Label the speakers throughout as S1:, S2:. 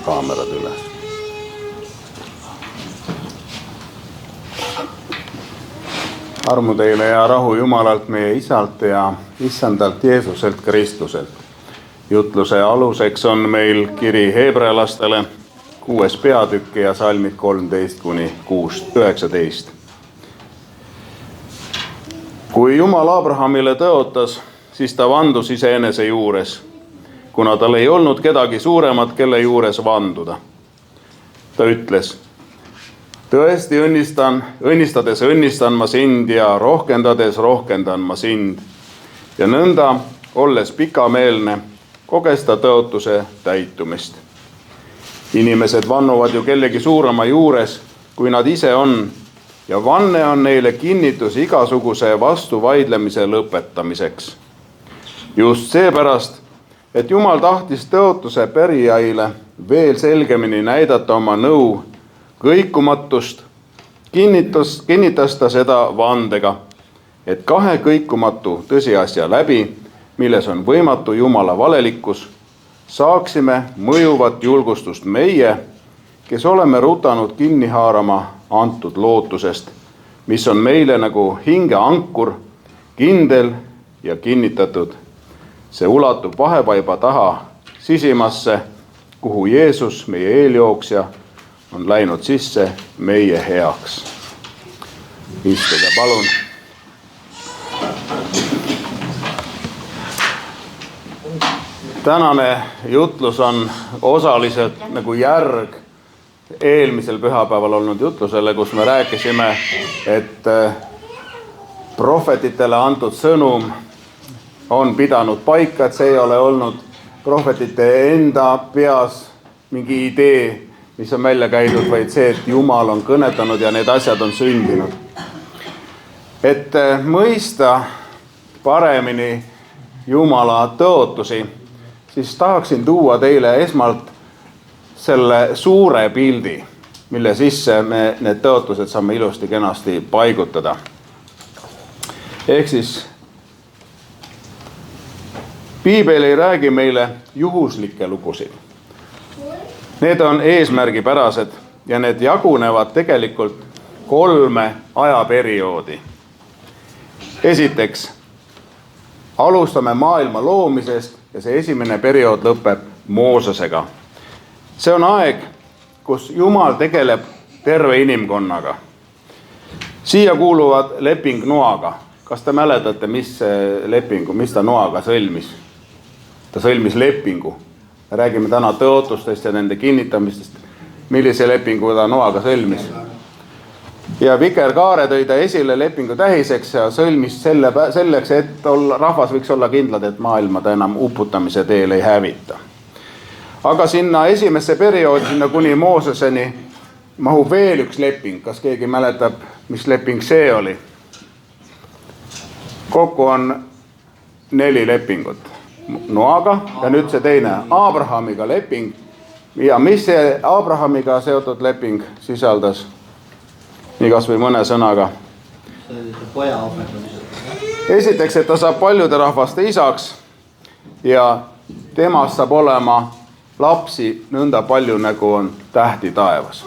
S1: kaamerad üles. Armu teile ja rahu Jumalalt meie Isalt ja Issandalt Jeesuselt Kristuselt. Jutluse aluseks on meil kiri heebrealastele 6. peatükk ja salmid 13–19. Kui Jumal Abrahamile tõotas, siis ta vandus iseenese juures, kuna tal ei olnud kedagi suuremat, kelle juures vanduda. Ta ütles: tõesti õnnistades õnnistan ma sind ja rohkendades rohkendan ma sind. Ja nõnda, olles pikameelne, koges ta tõotuse täitumist. Inimesed vannuvad ju kellegi suurema juures, kui nad ise on, ja vanne on neile kinnitus igasuguse vastuvaidlemise lõpetamiseks. Just seepärast, et Jumal tahtis tõotuse pärijaile veel selgemini näidata oma nõu kõikumatust, kinnitas ta seda vandega, et kahe kõikumatu tõsiasja läbi, milles on võimatu Jumala valelikkus, saaksime mõjuvat julgustust meie, kes oleme rutanud kinni haarama antud lootusest, mis on meile nagu hingeankur, kindel ja kinnitatud. See ulatub vahevaiba taha sisimasse, kuhu Jeesus, meie eeljooksja, on läinud sisse meie heaks. Istuge palun. Tänane jutlus on osaliselt nagu järg eelmisel pühapäeval olnud jutlusele, kus me rääkisime, et prohvetitele antud sõnum on pidanud paika, et see ei ole olnud prohvetite enda peas mingi idee, mis on välja käidud, vaid see, et Jumal on kõnetanud ja need asjad on sündinud. Et mõista paremini Jumala tõotusi, siis tahaksin tuua teile esmalt selle suure pildi, mille sisse me need tõotused saame ilusti kenasti paigutada. Ehk siis Piibel ei räägi meile juhuslikke lugusid. Need on eesmärgipärased ja need jagunevad tegelikult 3 ajaperioodi. Esiteks, alustame maailma loomisest ja see esimene periood lõpeb Moosesega. See on aeg, kus Jumal tegeleb terve inimkonnaga. Siia kuuluvad leping Noaga. Kas te mäletate, mis ta Noaga sõlmis? Ta sõlmis lepingu. Me räägime täna tõotustest ja nende kinnitamistest. Millise lepingu ta Noaga sõlmis? Ja vikerkaare tõi ta esile lepingu tähiseks ja sõlmis selleks, et rahvas võiks olla kindlad, et maailma ta enam uputamise teel ei hävita. Aga sinna esimesse perioodi, sinna kuni Mooseseni, mahub veel üks leping. Kas keegi mäletab, mis leping see oli? Kokku on 4 lepingut. Noaga ja nüüd see teine, Abrahamiga leping. Ja mis see Abrahamiga seotud leping sisaldas? Nii kas või mõne sõnaga.
S2: Poja ohverdamised.
S1: Esiteks, et ta saab paljude rahvaste isaks ja temast saab olema lapsi nõnda palju, nagu on tähti taevas.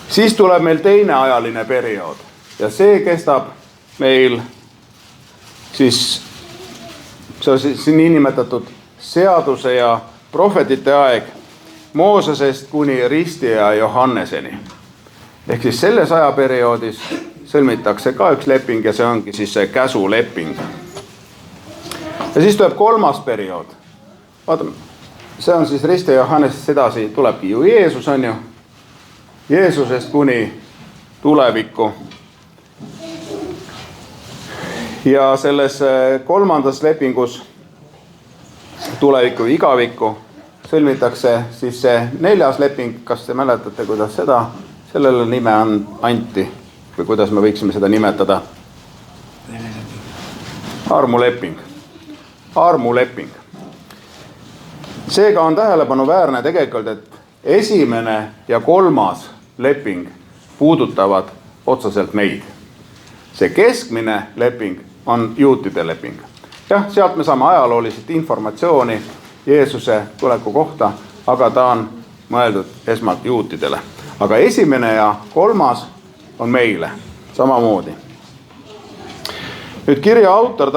S1: Siis tuleb meil teine ajaline periood ja see kestab meil siis, see on siis niinimetatud seaduse ja prohvetite aeg Moosesest kuni Ristija Johanneseni. Ehk siis selles ajaperioodis sõlmitakse ka üks leping ja see ongi siis see käsuleping. Ja siis tuleb 3. periood. Vaatame, see on siis Ristija Johannesest edasi, tulebki ju Jeesus, on ju. Jeesusest kuni tulevikku. Ja selles 3. lepingus tulevikku igavikku sõlmitakse siis see 4. leping. Kas te mäletate, kuidas sellele nime anti või kuidas me võiksime seda nimetada? Armuleping. Armuleping. Seega on tähelepanuväärne tegelikult, et esimene ja 3. leping puudutavad otseselt meid. See keskmine leping on juutide leping. Jah, sealt me saame ajalooliselt informatsiooni Jeesuse tuleku kohta, aga ta on mõeldud esmalt juutidele. Aga esimene ja kolmas on meile samamoodi. Nüüd kirja autor,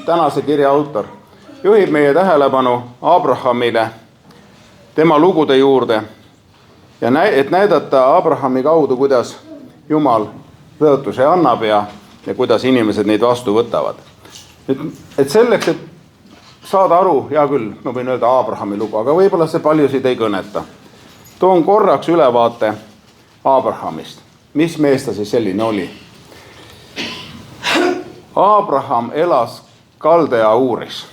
S1: tänase kirja autor, juhib meie tähelepanu Abrahamile, tema lugude juurde ja et näidata Abrahami kaudu, kuidas Jumal tõotuse annab ja kuidas inimesed neid vastu võtavad. Et selleks, et saada aru, hea küll, ma võin öelda Abrahami lugu, aga võib-olla see paljusid ei kõneta. Toon korraks ülevaate Abrahamist. Mis mees ta siis selline oli? Abraham elas Kaldea Uuris.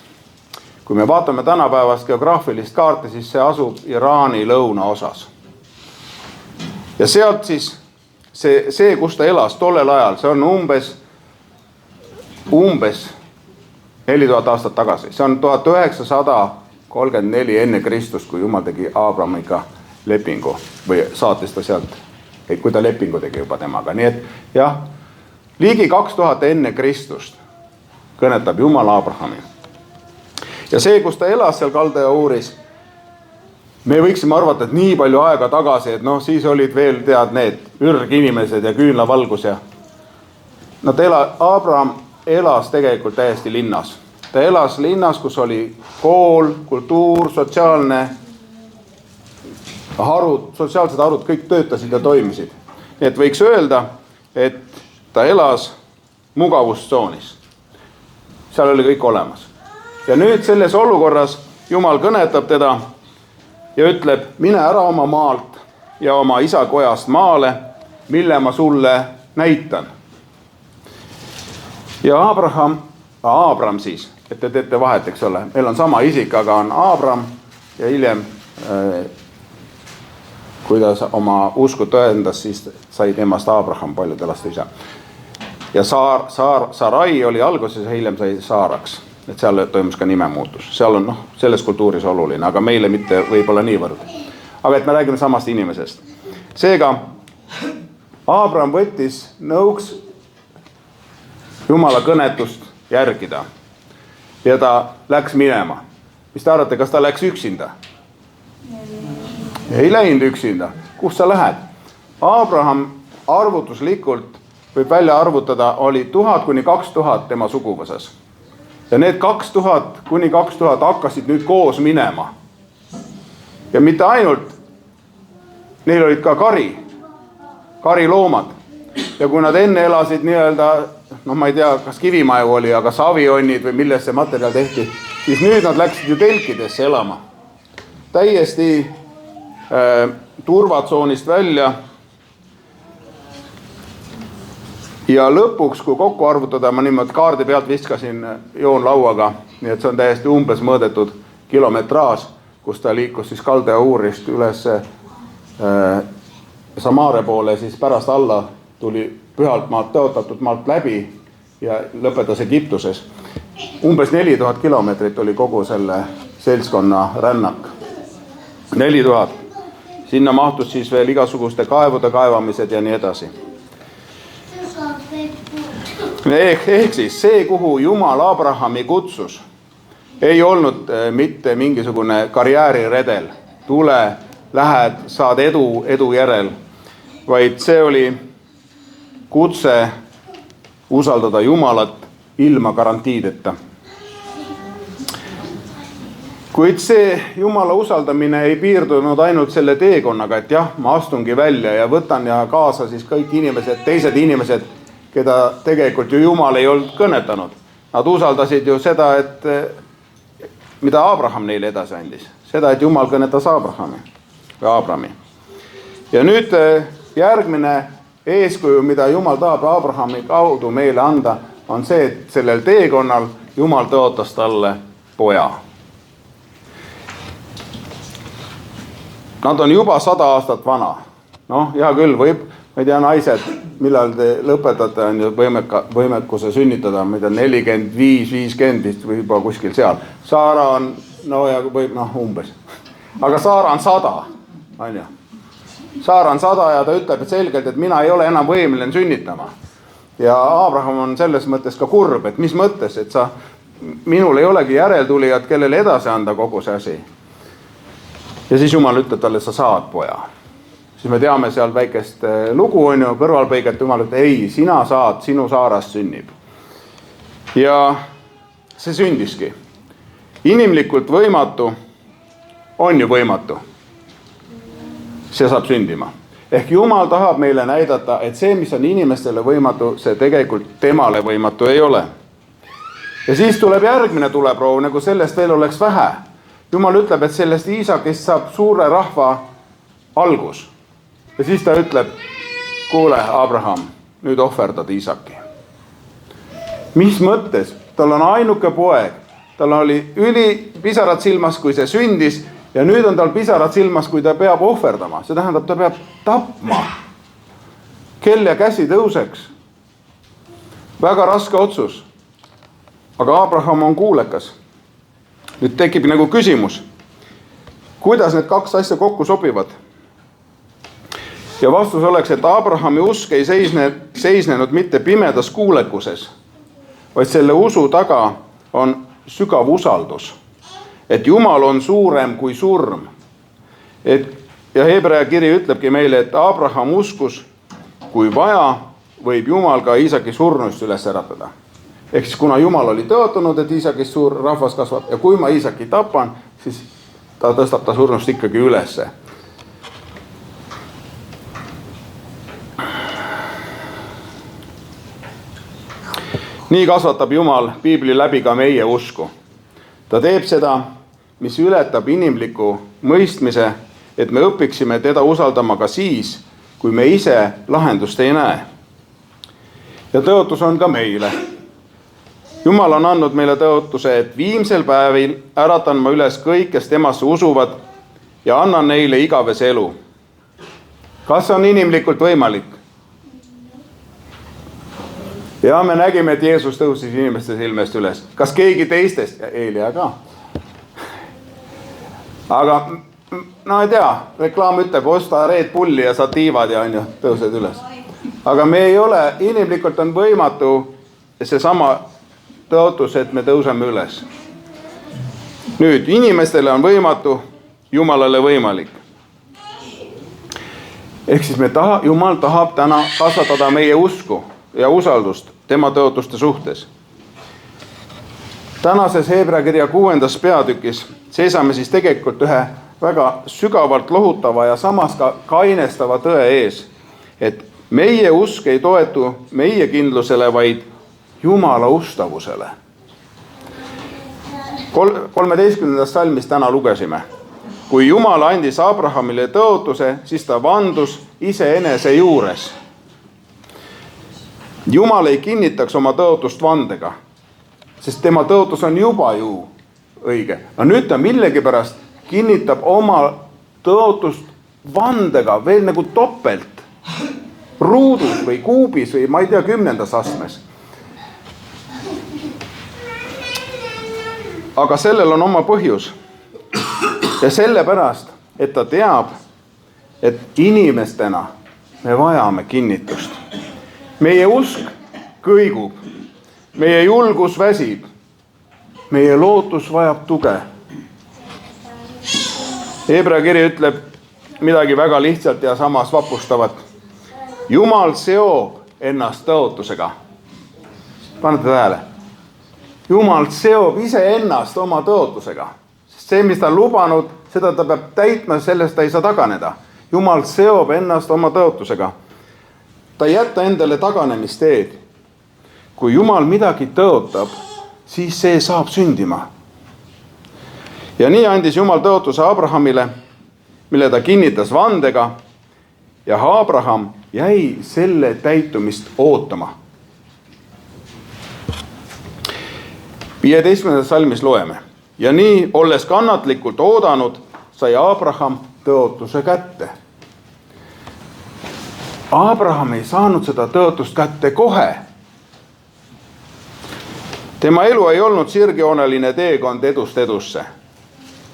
S1: Kui me vaatame tänapäevast geograafilist kaarti, siis see asub Iraani lõunaosas. Ja sealt siis see, kus ta elas tollel ajal, see on umbes 4000 aastat tagasi. See on 1934 enne Kristust, kui Jumal tegi Abrahamiga lepingu või saatis ta sealt, kui ta lepingu tegi juba temaga. Nii et jah, ligi 2000 enne Kristust kõnetab Jumal Abrahami. Ja see, kus ta elas seal Kaldea Uuris, me võiksime arvata, et nii palju aega tagasi, et siis olid veel need ürginimesed ja küünlavalgus ja Abraham elas tegelikult täiesti linnas. Ta elas linnas, kus oli kool, kultuur, sotsiaalsed harud, kõik töötasid ja toimisid. Nii et võiks öelda, et ta elas mugavustsoonis. Seal oli kõik olemas. Ja nüüd selles olukorras Jumal kõnetab teda ja ütleb, mine ära oma maalt ja oma isa kojast maale, mille ma sulle näitan. Ja Abram siis, et te teete vahet, eks ole. Meil on sama isik, aga on Abram ja hiljem, kui ta oma usku tõendas, siis sai temast Abraham paljude laste isa. Ja Sarai oli alguses ja hiljem sai Saaraks. Et seal toimus ka nimemuutus. Seal on selles kultuuris oluline, aga meile mitte võib-olla niivõrd. Aga et me räägime samast inimesest. Seega, Abram võttis nõuks Jumala kõnetust järgida. Ja ta läks minema. Mis te arvate, kas ta läks üksinda? Ei läinud üksinda. Kus sa lähed? Abraham arvutuslikult võib välja arvutada, oli 1000 kuni 2000 tema suguvõsas. Ja need 2000 kuni 2000 hakkasid nüüd koos minema. Ja mitte ainult, neil olid ka kariloomad. Ja kui nad enne elasid nii-öelda, ma ei tea, kas kivimaju oli, aga savionnid või millest see materjal tehti, siis nüüd nad läksid ju telkidesse elama. Täiesti turvatsoonist välja. Ja lõpuks, kui kokku arvutada, ma niimoodi kaardi pealt viskasin joonlauaga, nii et see on täiesti umbes mõõdetud kilometraaž, kus ta liikus siis Kaldea Uurist üles Samaare poole, siis pärast alla tuli pühalt maalt tõotatud maalt läbi ja lõpetas Egiptuses. Umbes 4000 kilomeetrit oli kogu selle seltskonna rännak. 4000. Sinna mahtus siis veel igasuguste kaevude kaevamised ja nii edasi. Ehk siis see, kuhu Jumal Abrahami kutsus, ei olnud mitte mingisugune karjääriredel. Tule, lähed, saad edu järel, vaid see oli kutse usaldada Jumalat ilma garantiideta. Kuid see Jumala usaldamine ei piirdunud ainult selle teekonnaga, et jah, ma astungi välja ja võtan ja kaasa siis kõik inimesed, teised inimesed, keda tegelikult ju Jumal ei olnud kõnetanud. Nad usaldasid ju seda, et mida Abraham neile edasi andis. Seda, et Jumal kõnetas Abrami. Ja nüüd järgmine eeskuju, mida Jumal tahab Abrahami kaudu meile anda, on see, et sellel teekonnal Jumal tõotas talle poja. Nad on juba 100 aastat vana. Hea küll, võib, ma ei tea, naised, millal te lõpetate, on ju võimekuse sünnitada, ma ei tea, 45-50 või juba kuskil seal. Saara on, umbes. Aga Saara on 100, on ju. Saara on 100 ja ta ütleb selgelt, et mina ei ole enam võimeline sünnitama. Ja Abraham on selles mõttes ka kurb, et mis mõttes, et minul ei olegi järeltulijad, kellele edasi anda kogu see asi. Ja siis Jumal ütleb talle, sa saad poja. Siis me teame seal väikest lugu on ju, kõrvalpõiget, Jumal ütleb, ei, sina saad, sinu saarast sünnib. Ja see sündiski. Inimlikult võimatu on ju võimatu. See saab sündima. Ehk Jumal tahab meile näidata, et see, mis on inimestele võimatu, see tegelikult temale võimatu ei ole. Ja siis tuleb järgmine tuleproov, nagu sellest veel oleks vähe. Jumal ütleb, et sellest Iisakist saab suure rahva algus. Ja siis ta ütleb, kuule, Abraham, nüüd ohverdad Iisaki. Mis mõttes? Tal on ainuke poeg. Tal oli pisarad silmas, kui see sündis, ja nüüd on tal pisarad silmas, kui ta peab ohverdama. See tähendab, ta peab tapma. Kell ja käsi tõuseks. Väga raske otsus. Aga Abraham on kuulekas. Nüüd tekib nagu küsimus, kuidas need kaks asja kokku sobivad? Ja vastus oleks, et Abrahami usk ei seisnenud mitte pimedas kuulekuses, vaid selle usu taga on sügav usaldus, et Jumal on suurem kui surm. Ja Hebrea kiri ütlebki meile, et Abraham uskus, kui vaja, võib Jumal ka Iisaki surnust üles äratada. Ehk siis kuna Jumal oli tõotanud, et Iisakist suur rahvas kasvab ja kui ma Iisaki tapan, siis ta tõstab ta surnust ikkagi ülesse. Nii kasvatab Jumal piibli läbi ka meie usku. Ta teeb seda, mis ületab inimliku mõistmise, et me õpiksime teda usaldama ka siis, kui me ise lahendust ei näe. Ja tõotus on ka meile. Jumal on andnud meile tõotuse, et viimsel päevil äratan ma üles kõik, kes temasse usuvad ja annan neile igavese elu. Kas on inimlikult võimalik? Ja me nägime, et Jeesus tõusis inimeste silmest üles. Kas keegi teistest? Ja Eelia ka. Aga no ei tea, reklaam ütleb, osta Red Bulli ja sa tiivad ja on ju, tõused üles. Aga me ei ole, inimlikult on võimatu see sama tõotus, et me tõuseme üles. Nüüd, inimestele on võimatu, Jumalale võimalik. Ehk siis Jumal tahab täna kasvatada meie usku ja usaldust tema tõotuste suhtes. Tänases Hebra kirja 6. peatükis seisame siis tegelikult ühe väga sügavalt lohutava ja samas ka kainestava tõe ees, et meie usk ei toetu meie kindlusele, vaid Jumala ustavusele. 13. salmis täna lugesime. Kui Jumal andis Abrahamile tõotuse, siis ta vandus iseenese juures. Jumal ei kinnitaks oma tõotust vandega, sest tema tõotus on juba ju õige. No nüüd ta millegipärast kinnitab oma tõotust vandega veel nagu topelt, ruudus või kuubis või ma ei tea, 10. astmes. Aga sellel on oma põhjus. Ja sellepärast, et ta teab, et inimestena me vajame kinnitust. Meie usk kõigub, meie julgus väsib, meie lootus vajab tuge. Hebra kiri ütleb midagi väga lihtsalt ja samas vapustavat. Jumal seob ennast tõotusega. Panete tähele? Jumal seob iseennast oma tõotusega. Sest see, mis ta on lubanud, seda ta peab täitma, sellest ta ei saa taganeda. Jumal seob ennast oma tõotusega. Ta ei jätta endale taganemisteed. Kui Jumal midagi tõotab, siis see saab sündima. Ja nii andis Jumal tõotuse Abrahamile, mille ta kinnitas vandega, ja Abraham jäi selle täitumist ootama. 15. salmis loeme. Ja nii, olles kannatlikult oodanud, sai Abraham tõotuse kätte. Abraham ei saanud seda tõotust kätte kohe. Tema elu ei olnud sirgjooneline teekond edust edusse.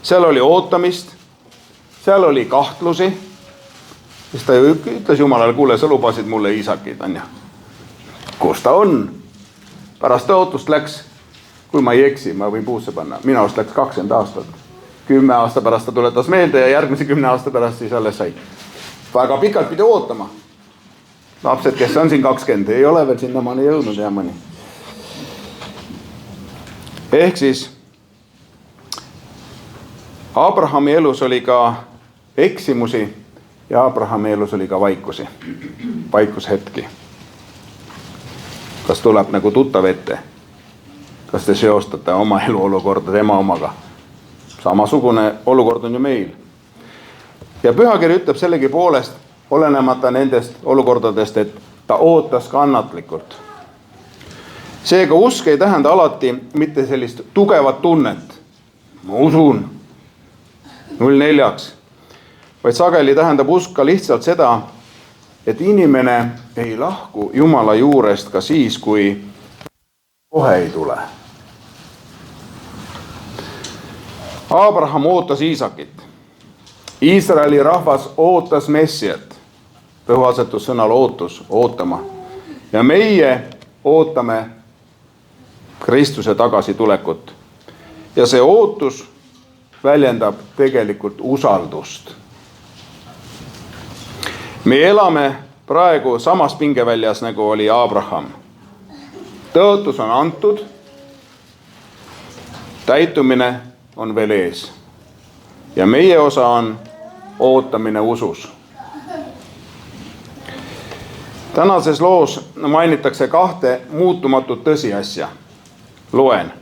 S1: Seal oli ootamist, seal oli kahtlusi, sest ta ju ütles Jumalale, kuule, sa lubasid mulle Iisakit, on ju. Kus ta on? Pärast tõotust läks, kui ma ei eksi, ma võin puusse panna, minu arust läks 20 aastat. 10 aasta pärast ta tuletas meelde ja järgmise 10 aasta pärast siis alles sai. Väga pikalt pidi ootama. Lapsed, kes on siin 20, ei ole veel sinnamaani jõudnud ja mõni. Ehk siis Abrahami elus oli ka eksimusi ja Abrahami elus oli ka vaikushetki. Kas tuleb nagu tuttav ette? Kas te seostate oma eluolukorda tema omaga? Samasugune olukord on ju meil. Ja pühakiri ütleb sellegi poolest, olenemata nendest olukordadest, et ta ootas kannatlikult. Seega usk ei tähenda alati mitte sellist tugevat tunnet. Ma usun 0-4, vaid sageli tähendab usk ka lihtsalt seda, et inimene ei lahku Jumala juurest ka siis, kui kohe ei tule. Abraham ootas Iisakit. Iisraeli rahvas ootas Messiat. Rõhuasetus sõnal ootus, ootama. Ja meie ootame Kristuse tagasitulekut. Ja see ootus väljendab tegelikult usaldust. Me elame praegu samas pingeväljas, nagu oli Abraham. Tõotus on antud, täitumine on veel ees. Ja meie osa on ootamine usus. Tänases loos mainitakse 2 muutumatut tõsiasja. Loen.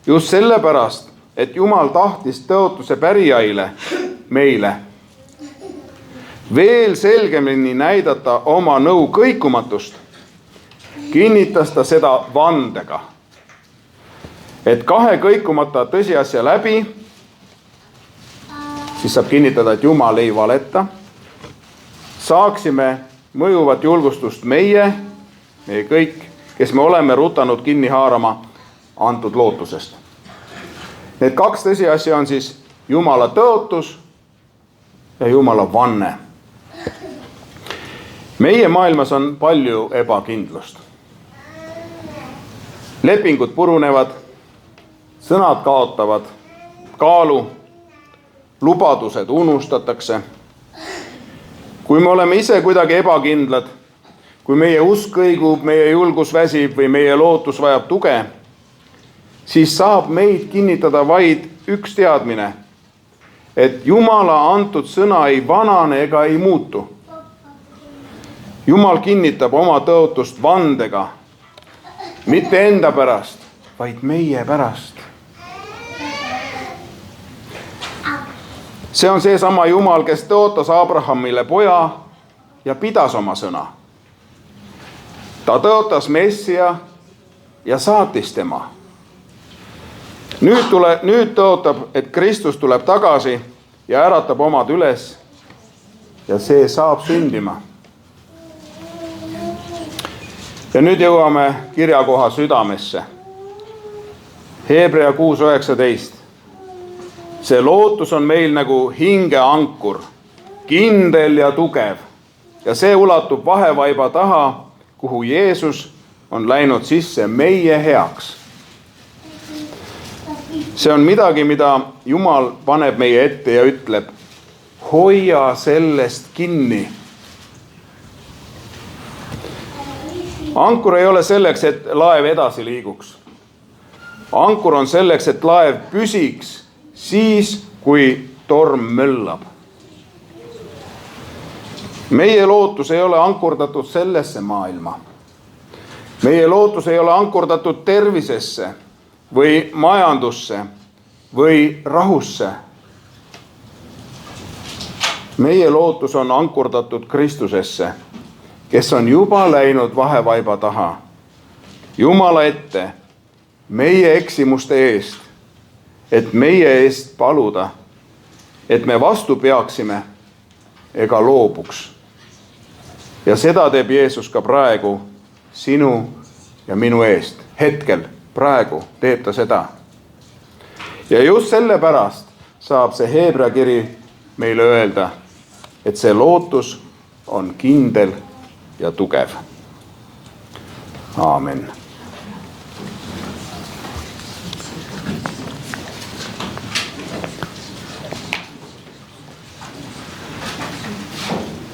S1: Just sellepärast, et Jumal tahtis tõotuse pärijaile, meile, veel selgemini näidata oma nõu kõikumatust, kinnitas ta seda vandega. Et 2 kõikumata tõsiasja läbi, siis saab kinnitada, et Jumal ei valeta, saaksime mõjuvat julgustust meie kõik, kes me oleme rutanud kinni haarama antud lootusest. Need 2 tõsiasja on siis Jumala tõotus ja Jumala vanne. Meie maailmas on palju ebakindlust. Lepingud purunevad, sõnad kaotavad kaalu, lubadused unustatakse. Kui me oleme ise kuidagi ebakindlad, kui meie usk kõigub, meie julgus väsib või meie lootus vajab tuge, siis saab meid kinnitada vaid üks teadmine, et Jumala antud sõna ei vanane ega ei muutu. Jumal kinnitab oma tõotust vandega, mitte enda pärast, vaid meie pärast. See on seesama Jumal, kes tõotas Abrahamile poja ja pidas oma sõna. Ta tõotas Messia ja saatis tema. Nüüd tõotab, et Kristus tuleb tagasi ja äratab omad üles ja see saab sündima. Ja nüüd jõuame kirjakoha südamesse. Hebrea 6:19. See lootus on meil nagu hingeankur, kindel ja tugev ja see ulatub vahevaiba taha, kuhu Jeesus on läinud sisse meie heaks. See on midagi, mida Jumal paneb meie ette ja ütleb, hoia sellest kinni. Ankur ei ole selleks, et laev edasi liiguks. Ankur on selleks, et laev püsiks siis, kui torm möllab. Meie lootus ei ole ankurdatud sellesse maailma. Meie lootus ei ole ankurdatud tervisesse või majandusse või rahusse. Meie lootus on ankurdatud Kristusesse, kes on juba läinud vahevaiba taha, Jumala ette, meie eksimuste eest, et meie eest paluda, et me vastu peaksime ega loobuks. Ja seda teeb Jeesus ka praegu sinu ja minu eest. Hetkel, praegu teeb ta seda. Ja just sellepärast saab see Hebra kiri meile öelda, et see lootus on kindel ja tugev. Aamen.